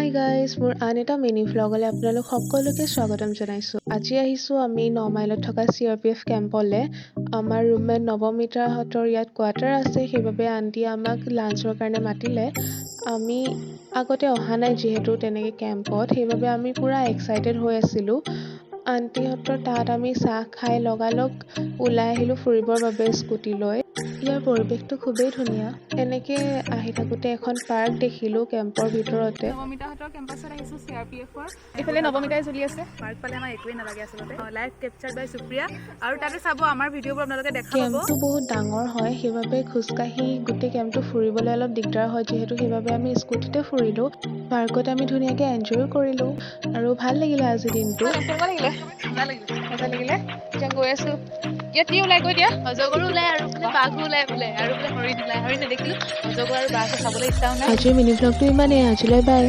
Hi guys, মোৰ আন এটা মিনি ভ্লগলৈ আপোনালোক সকলোকে স্বাগতম জনাইছোঁ। আজি আহিছোঁ আমি 9 মাইলত থকা CRPF কেম্পলৈ। আমাৰ ৰুমমেট নৱমিতাহঁতৰ ইয়াত কোৱাৰ্টাৰ আছে, সেইবাবে আণ্টিয়ে আমাক লাঞ্চৰ কাৰণে মাতিলে। আমি আগতে অহা নাই যিহেতু তেনেকৈ কেম্পত, সেইবাবে আমি পূৰা এক্সাইটেড হৈ আছিলোঁ। আণ্টিহঁতৰ তাত আমি চাহ খাই লগালগ ওলাই আহিলোঁ ফুৰিবৰ বাবে স্কুটি লৈ। ইয়াৰ পৰিৱেশটো খুবেই ধুনীয়া। এনেকৈ আহি থাকোঁতে এখন পাৰ্ক দেখিলোঁ কেম্পৰ ভিতৰতে। নৱমিতাহঁতৰ কেম্পাছত আহিছোঁ CRPFৰ। এইফালে নৱমিতাই চলি আছে। পাৰ্ক পালে আমাৰ একোৱেই নালাগে আচলতে। লাইভ কেপচাৰ বাই সুপ্ৰিয়া। আৰু তাতে চাব আমাৰ ভিডিঅ'বোৰ আপোনালোকে দেখা পাব। কেম্পটো বহুত ডাঙৰ হয়, সেইবাবে খোজকাঢ়ি গোটেই কেম্পটো ফুৰিবলৈ অলপ দিগদাৰ হয় যিহেতু, সেইবাবে আমি স্কুটিতে ফুৰিলোঁ। পাৰ্কত আমি ধুনীয়াকৈ এনজয়ো কৰিলোঁ আৰু ভাল লাগিলে আজিৰ দিনটো। কেনেকুৱা লাগিলে? মজা লাগিলে। এতিয়া গৈ আছোঁ। ইয়াত কি ওলাই গৈ দিয়া? অজগৰো ওলাই আৰু বোলে বাঘো ওলাই বোলে আৰু বোলে হৰিণ ওলাই। হৰিণ নেদেখিলোঁ, অজগৰ আৰু বাঘ চাবলৈ ইচ্ছাও নাই। আজিৰ মিনি ভ্লগটো ইমানেই। আজিলৈ বাই।